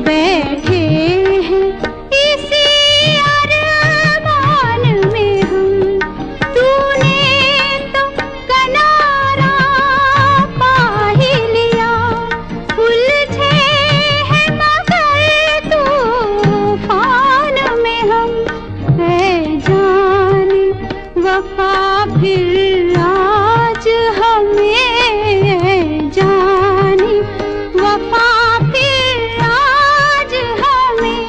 बैठ उलझे हैं इसी अरमान में हम। तूने तो किनारा पा ही लिया, उलझे हैं मगर तूफान में हम। है जाने वफा फिर आज हमें, जाने वफा फिर आज हमें।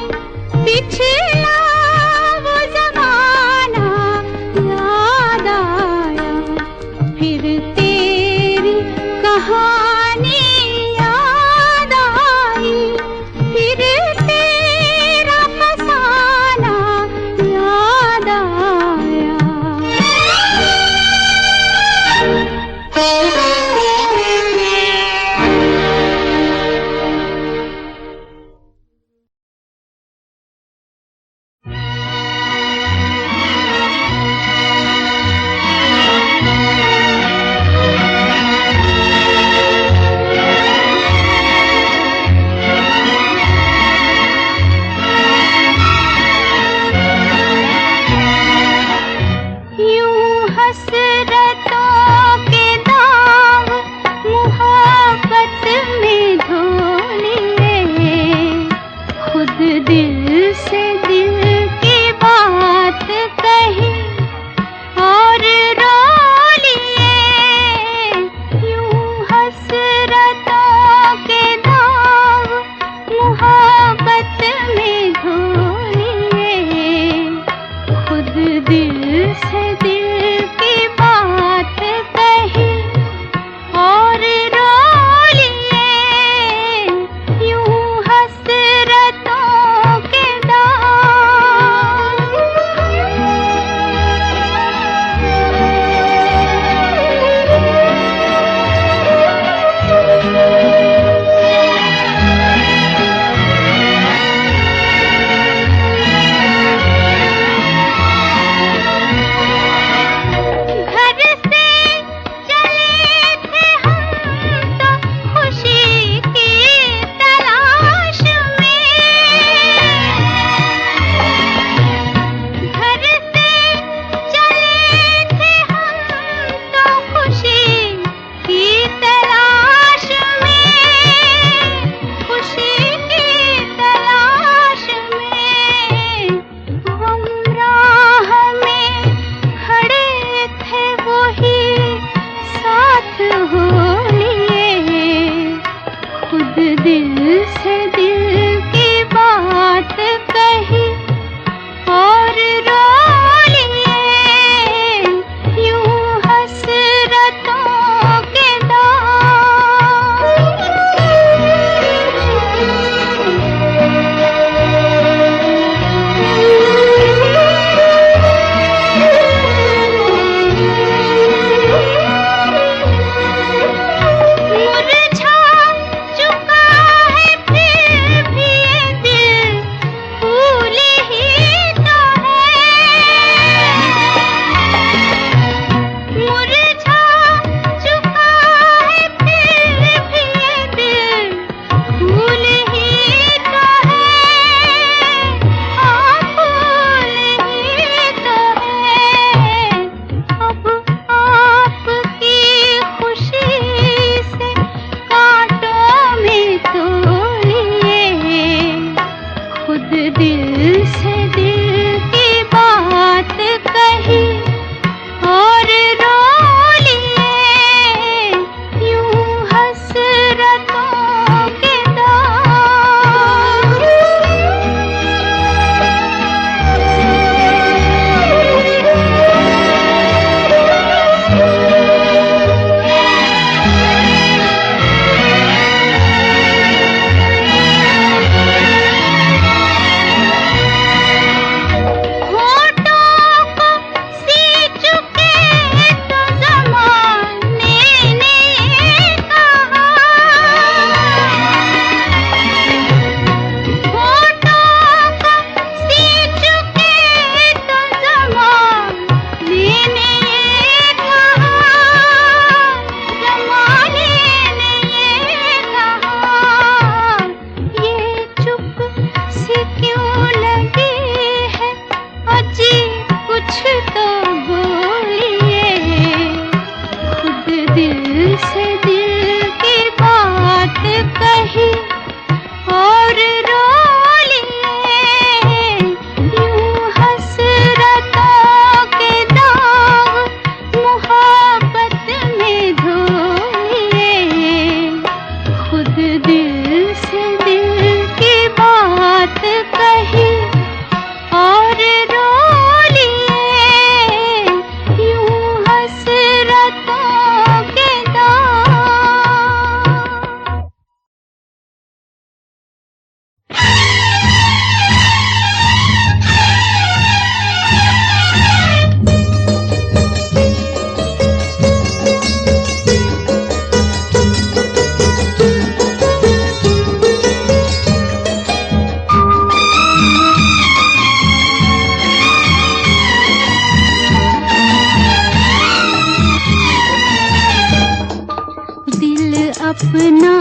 अपना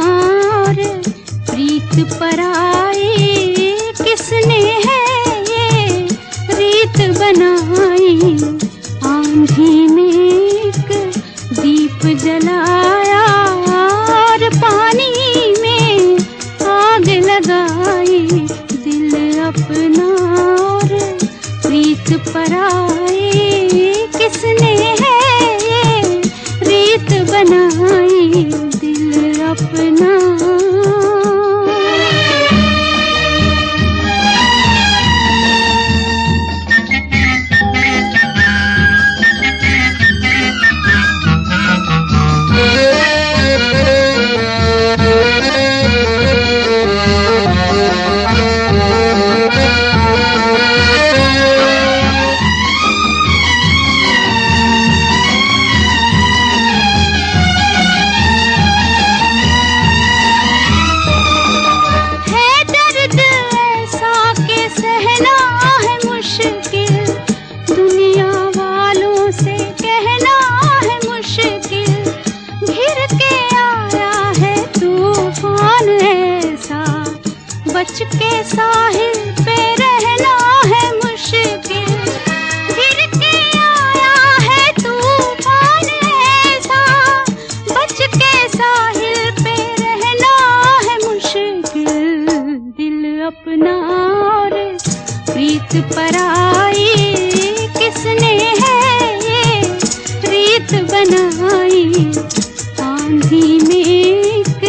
और प्रीत पराई, किसने है ये रीत बनाई। आंधी में एक दीप जलाया और पानी में आग लगाई। दिल अपना और प्रीत पराई, किसने है ये रीत बनाई। दिल अपना बच के साहिल पे रहना है मुश्किल। गिर के आया है तूफान ऐसा, बच के साहिल पे रहना है मुश्किल। दिल अपना और प्रीत पराई, किसने है ये रीत बनाई। आंधी में एक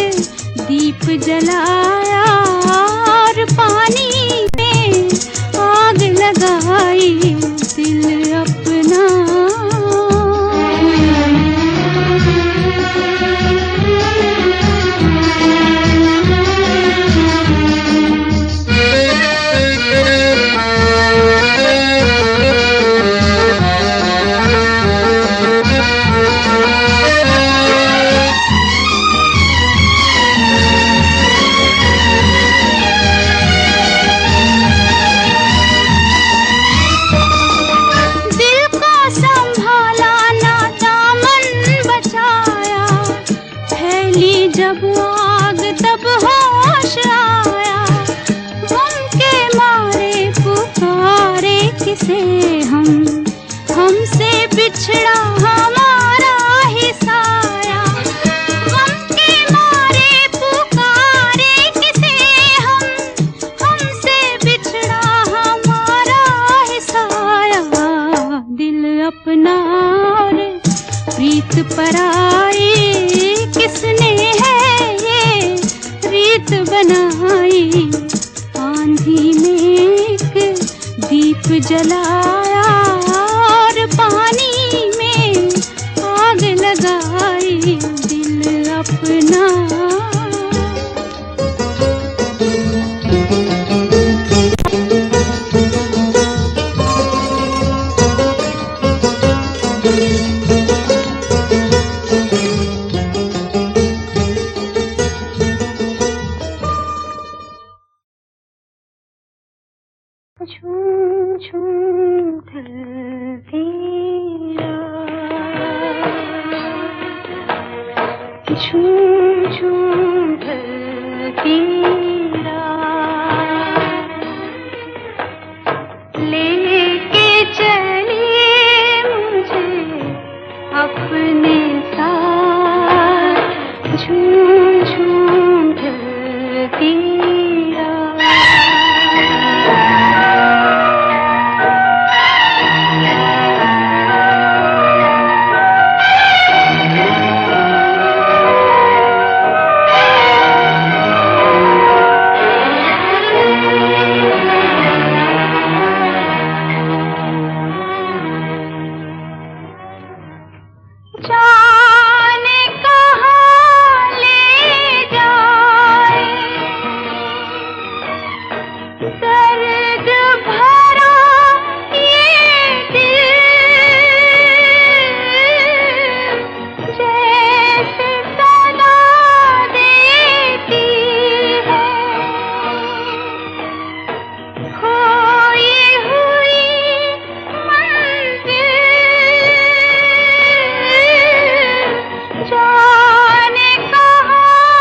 दीप जलाया और पानी में आग लगाई। दिल अपना जब आग तब होश आया। गम के मारे पुकारे किसे हम, हमसे बिछड़ा हमारा ही साया। गम के मारे पुकारे किसे हम, हमसे बिछड़ा हमारा ही साया। दिल अपना और प्रीत पराई, किसने है ये रीत बनाई। आंधी में एक दीप जलाया और पानी में आग लगाई। दिल अपना झूम झूम ढलती रात, झूम झूम ढलती रात, लेके चलिए मुझे अपने साथ। झूम झूम ढलती जाने कहाँ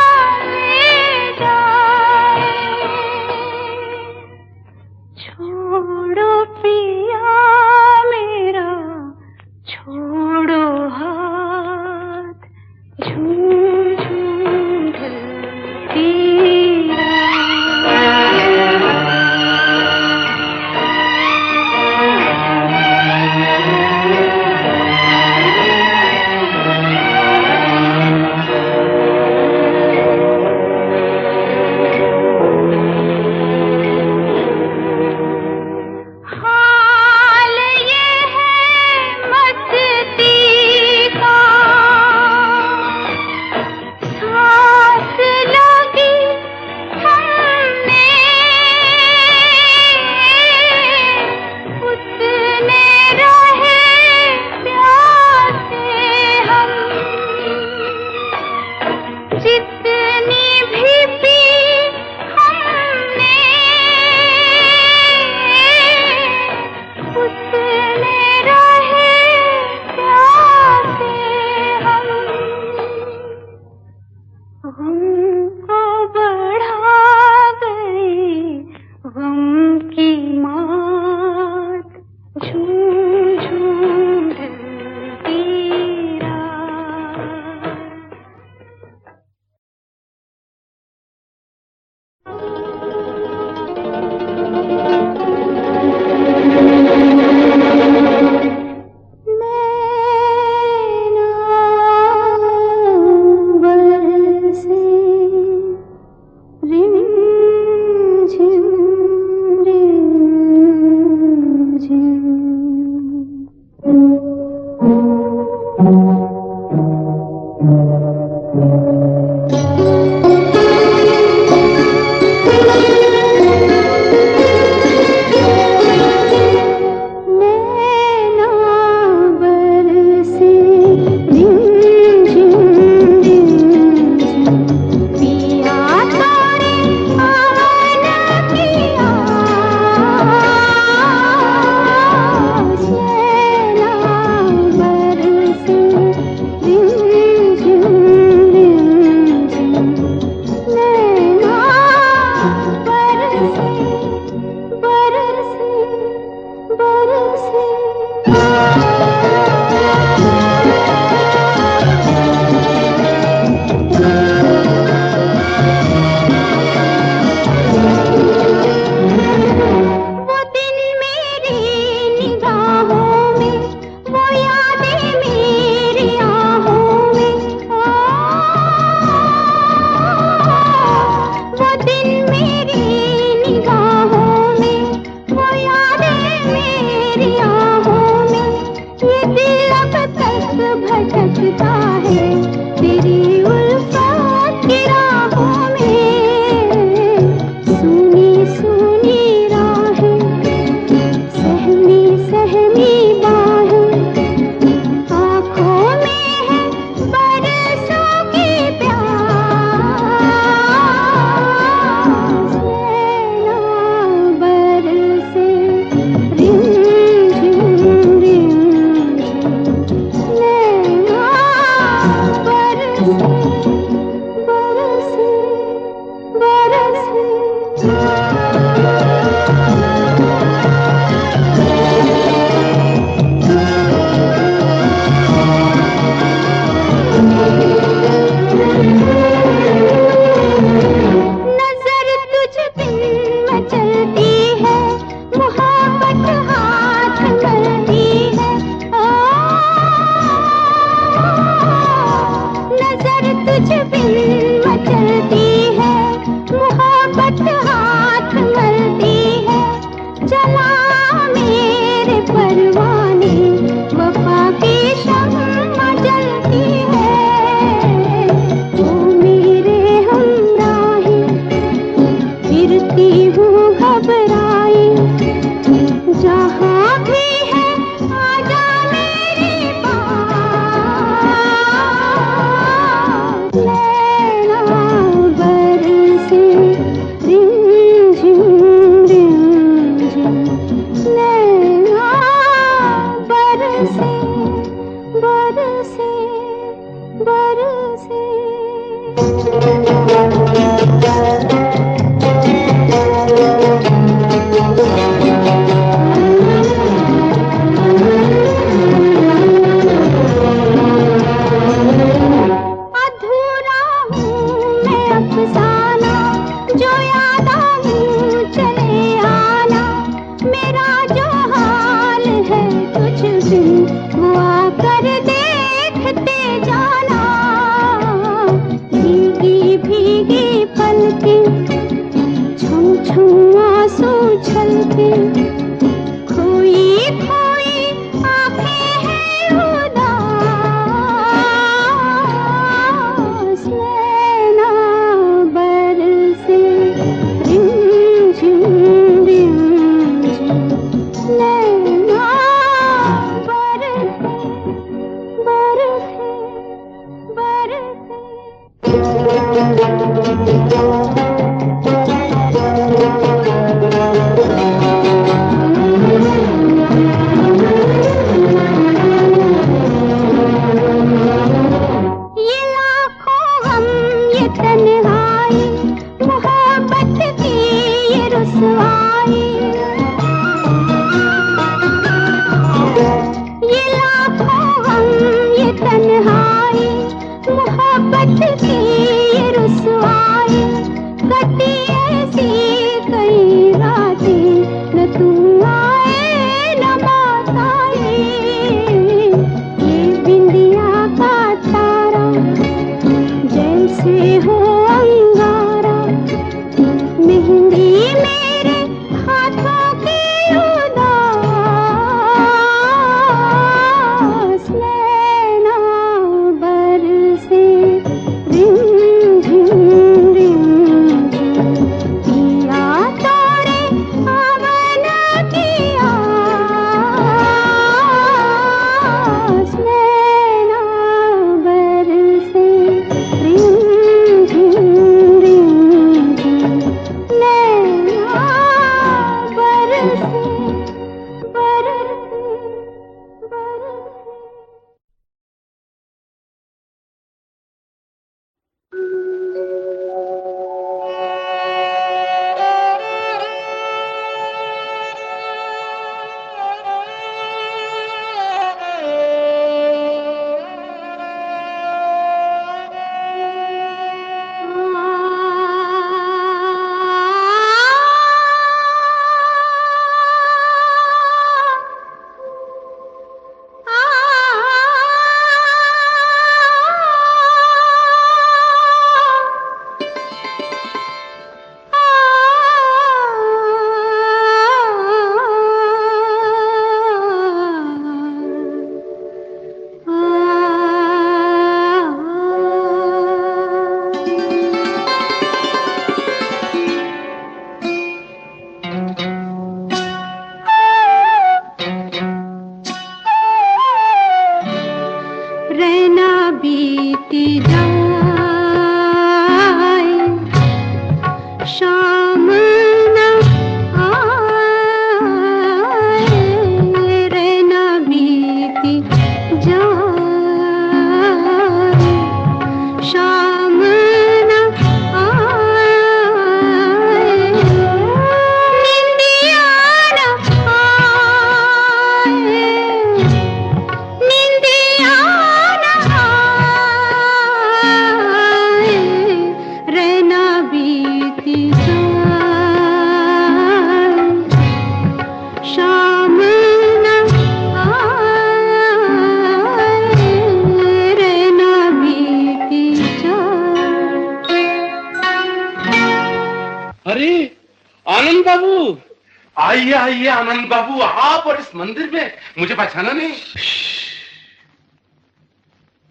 आइए आइए आनंद बाबू, आप और इस मंदिर में मुझे पहचाना नहीं?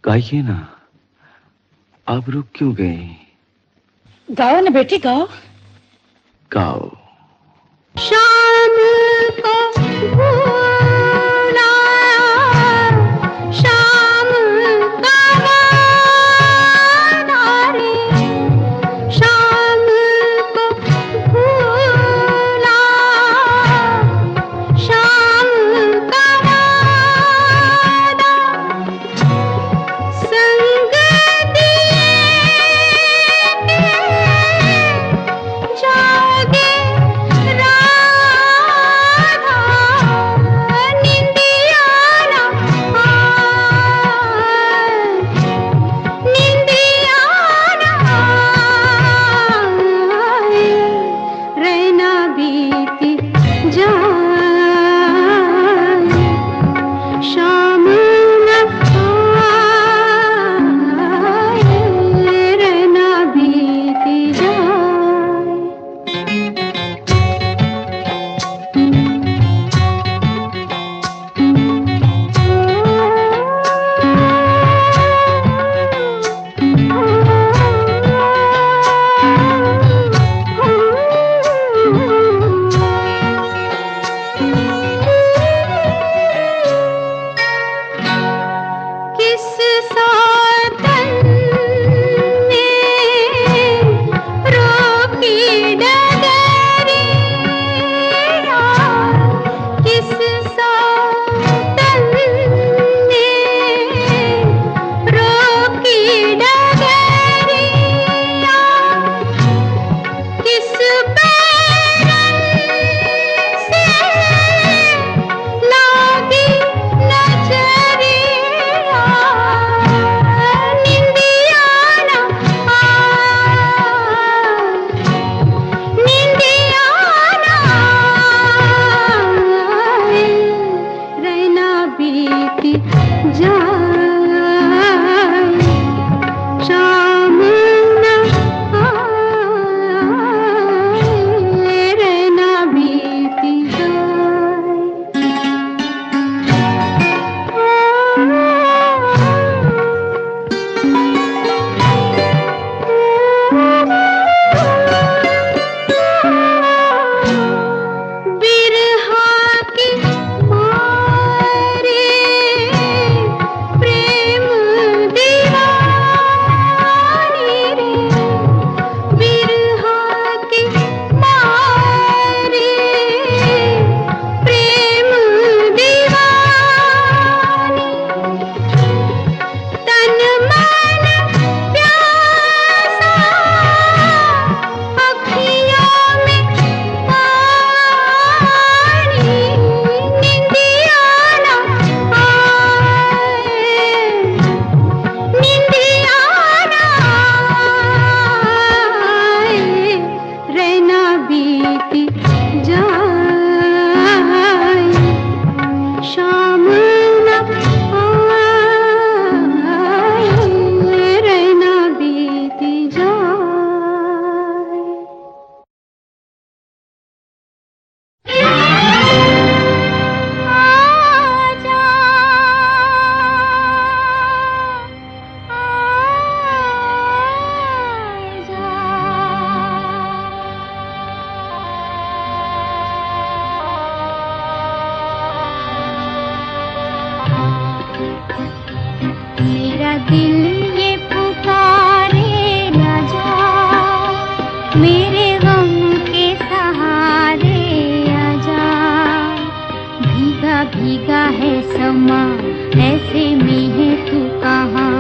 गाइए ना, आप रुक क्यों गए? गाओ ना बेटी, गाओ गाओ। शाम को भूला, शाम का वादा रे, शाम को भूला, शाम का वादा, संग दिए जागे राधा, निंदिया ना आए, निंदिया ना आए, रैना बीती जाए, शाम न आए, रैना बीती जाए। किस सातन ने रोकी डगरिया, किस सातन ने रोकी डगरिया, किस बैरन से लागी नजरिया, निंदिया ना आए, निंदिया ना आए, रैना बीती जाए, शाम न आए, रैना बीती बिरहा की मारे प्रेम दीवानी रे, बिरहा की मारे प्रेम दीवानी, तन मन प्यासा, अखियों में पानी, निंदिया ना आए, निंदिया ना आए, रैना बीती जाए, शाम न आए, रैना बीती जाए। आजा, मेरा दिल ये पुकारे, आजा, मेरे गम के सहारे आजा, भीगा भीगा है समा, ऐसे में है तू कहाँ,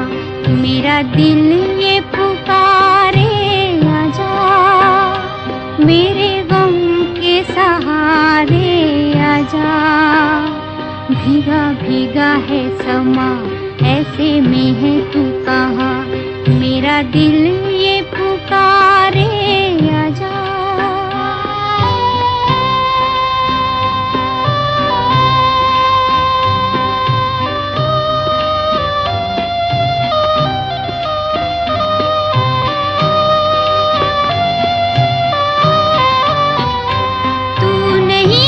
मेरा दिल ये पुकारे, आजा, मेरे गम के सहारे आजा, भीगा भीगा है समा, ऐसे में है तू कहाँ, मेरा दिल ये पुकारे, आजा। तू नहीं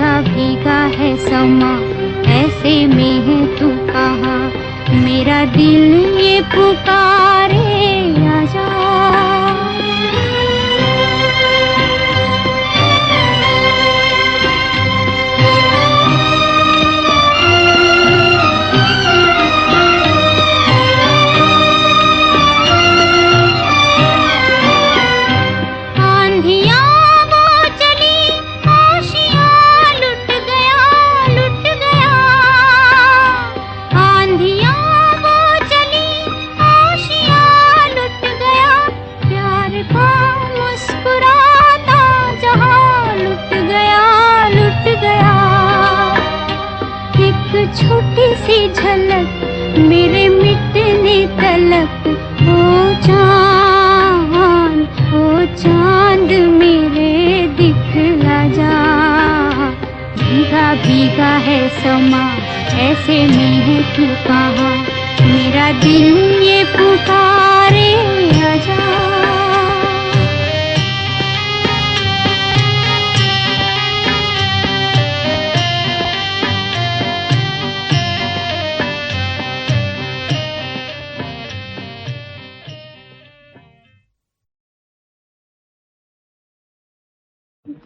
भीगा भीगा है समा, ऐसे में है तू कहाँ, मेरा दिल ये पुकारे आजा। छोटी सी झलक मेरे मिटने तलक, ओ चांद मेरे दिखला जा। भीगा भीगा है समा, ऐसे में है तू कहाँ, मेरा दिल ये पुकारे आजा।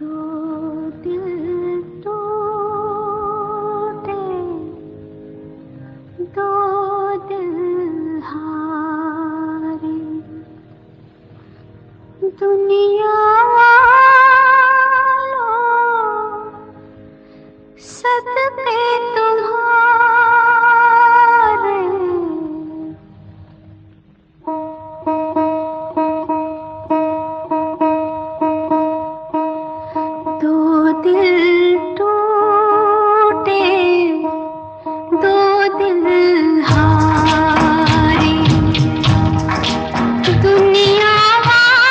दो दिल टूटे, दो दिल हारे, दुनिया वालों सदके तुम्हारे। दो दिल टूटे, दो दिल हारे, दुनिया वालों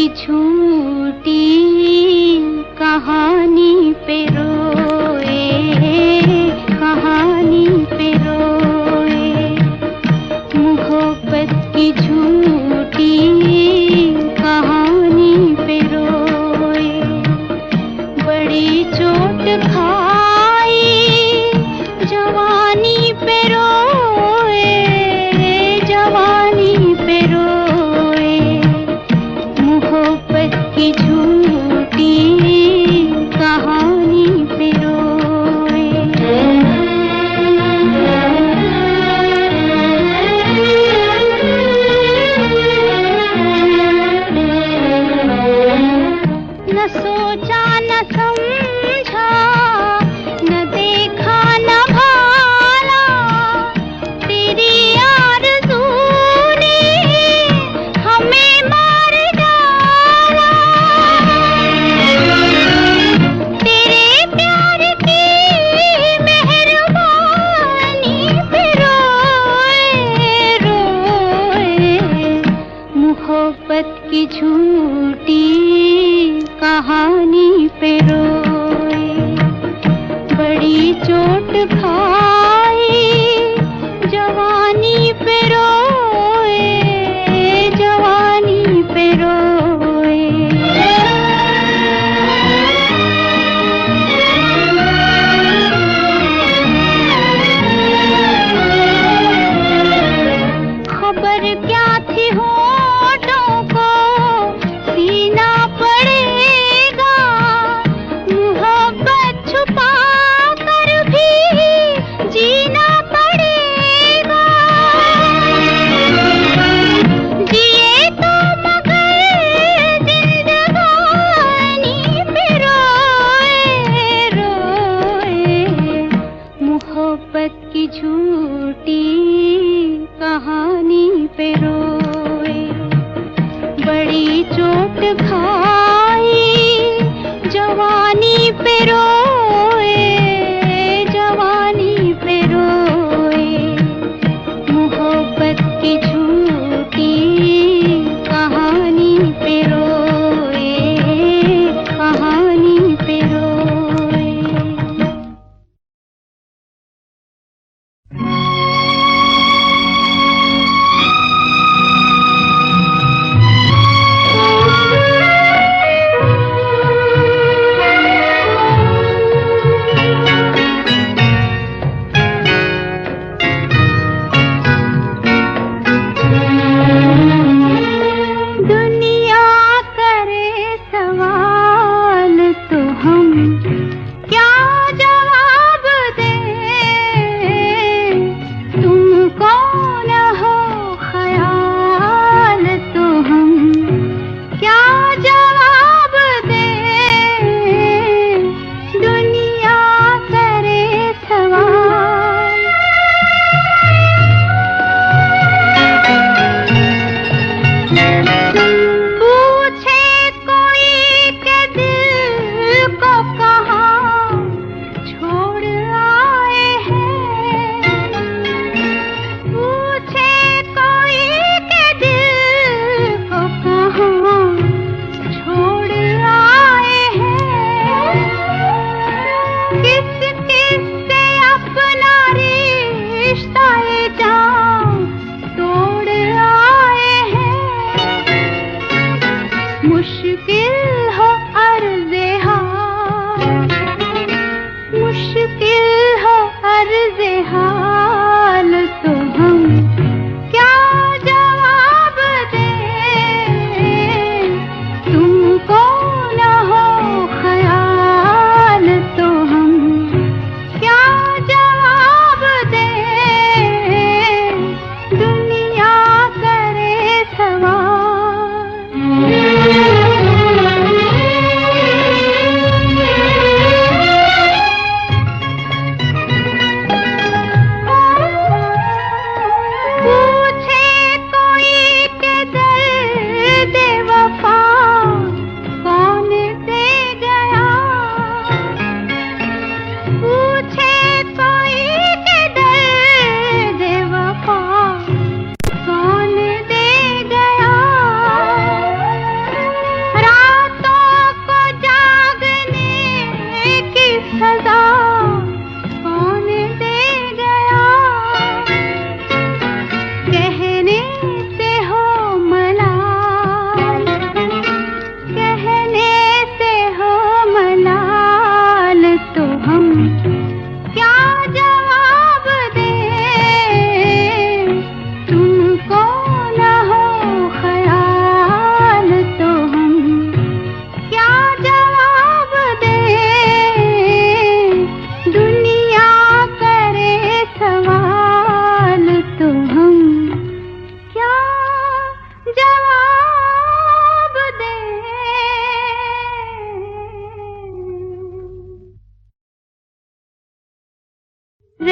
झूठी कहानी पे रोए, कहानी पे रोए। मोहब्बत की झूठी कहानी पे रोए। बड़ी चोट खाई जवानी पे रोए, जवानी पे रोए। मोहब्बत की झूठी कहानी पे रोए। न सोचा न समझा, न देखा न भाला, तेरी आरज़ू ने हमें मार डाला। तेरे प्यार की मेहरबानी पे रोए, रोए। मोहब्बत की झूठी कहानी पे रोए। बड़ी चोट खाई जवानी पे रोए, जवानी पे रोए। खबर क्या थी होठों को सीना पड़ेगा, मोहब्बत छुपा कर भी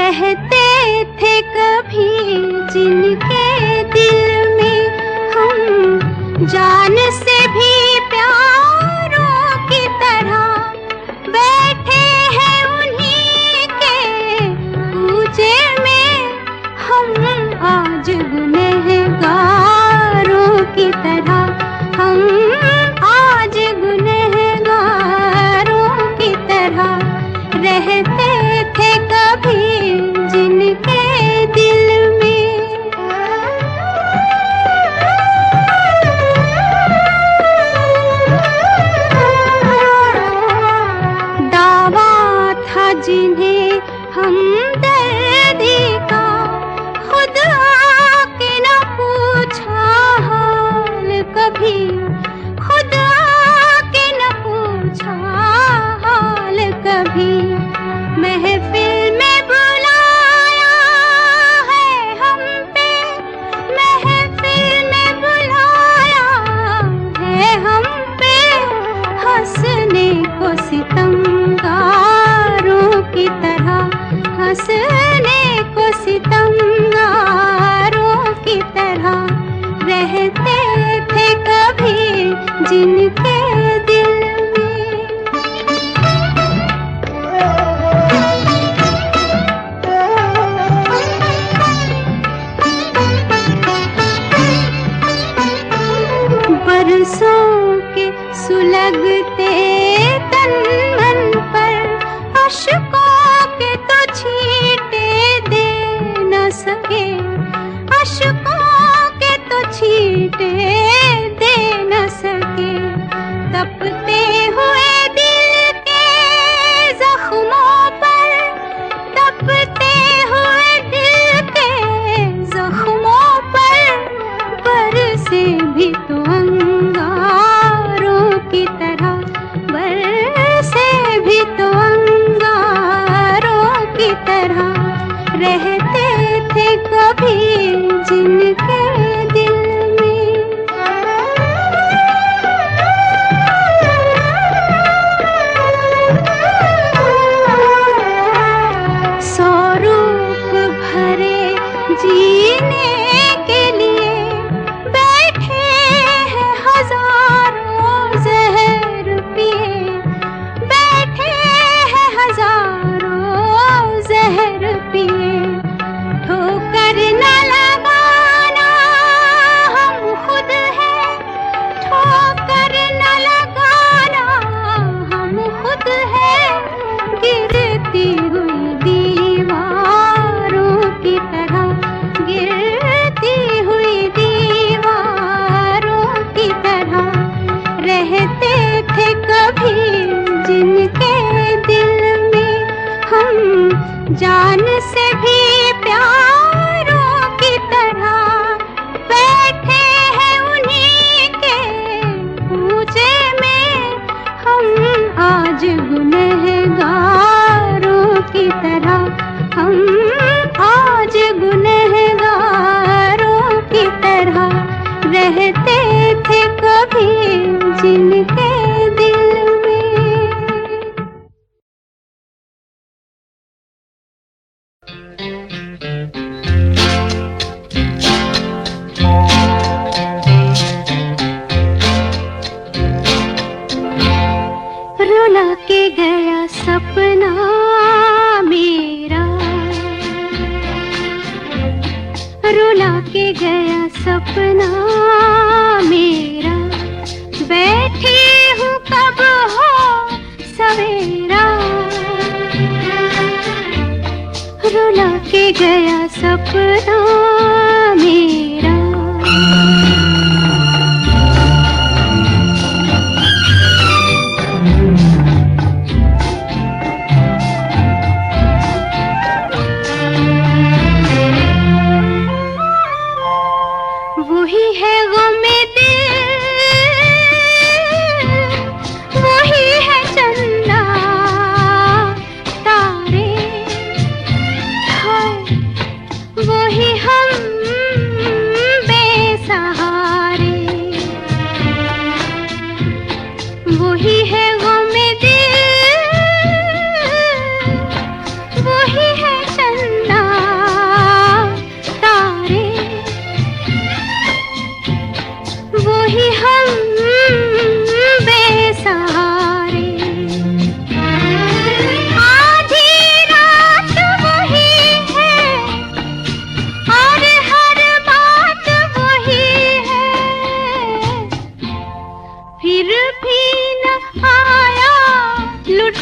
रहते थे कभी जिनके दिल में हम जान से भी प्यारों की तरह बैठे हैं उन्हीं के पूजे में हम आज गुनहगारों की तरह हम आज गुनहगारों की तरह रहते थे कभी जिनके दिल में। दावा था जिन्हें हमदर्दी का खुद आके न पूछा हाल कभी, खुद आके न पूछा हाल कभी। महफिल में बुलाया है हम पे, महफिल में बुलाया है हम पे, हंसने को सितमगारों की तरह, हंसने को सितमगारों की तरह रहते थे कभी जिनके दिल में। बरसों के सुलगते तन मन पर अश्कों के तो छींटे दे न सके, अश्कों के तो छींटे दे न सके। तपते हुए दिल के जख्मों पर, तपते हुए दिल के जख्मों पर बरसे भी तो अंगारों की तरह, बरसे भी तो अंगारों की तरह रहते थे कभी जिनके दिल में। सौ रूप भरे जीने के लिए बैठे हैं हजारों जहर पिए, बैठे हैं हजारों जहर पिए। ठोकर न लगाना हम खुद हैं, ठोकर न लगाना हम खुद हैं। गिरती हुई दीवारों की तरह, गिरती हुई दीवारों की तरह रहते थे कभी जिनके दिल में हम जान से भी प्यारों की तरह बैठे हैं उन्हीं के पूजे में हम आज गुनहगारों की तरह, हम आज गुनहगारों की तरह रहते थे कभी जिनके दिल में। रुला के गया सपना मेरा, रुला के गया सपना मेरा। बैठी हूँ कब हो सवेरा, रुला के गया सपना मेरा। वही है गमे दिल, वही है चंदा तारे, हाय वही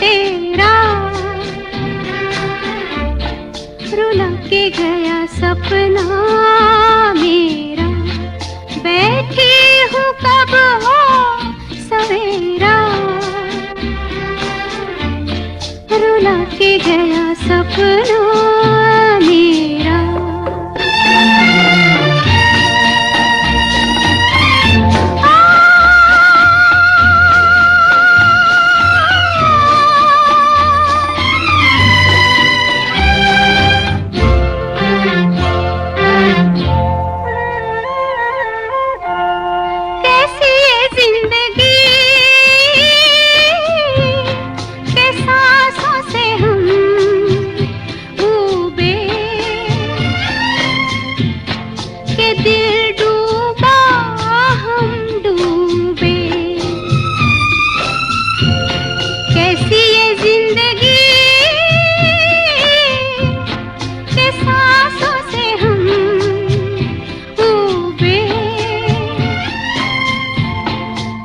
अंधेरा, रुला के गया सपना मेरा, बैठी हूँ कब हो सवेरा, रुला के गया सपना मेरा। कैसी ये जिंदगी के सांसों से हम डूबे, के दिल डूबा हम डूबे। कैसी ये जिंदगी के सांसों से हम डूबे,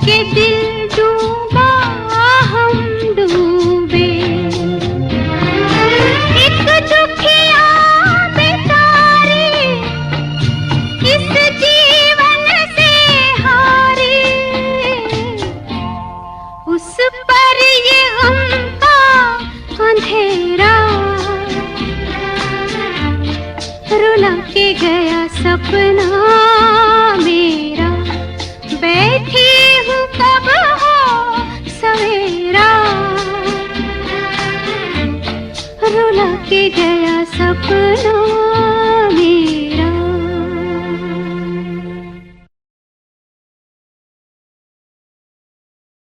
के दिल डूबा हम डूबे। एक दुखिया बेचारी इस जीवन से हारी, उस पर ये गम का अंधेरा, रुला के गया सपना मेरा, बैठी हूँ कब हो सवेरा, रुला के गया सपना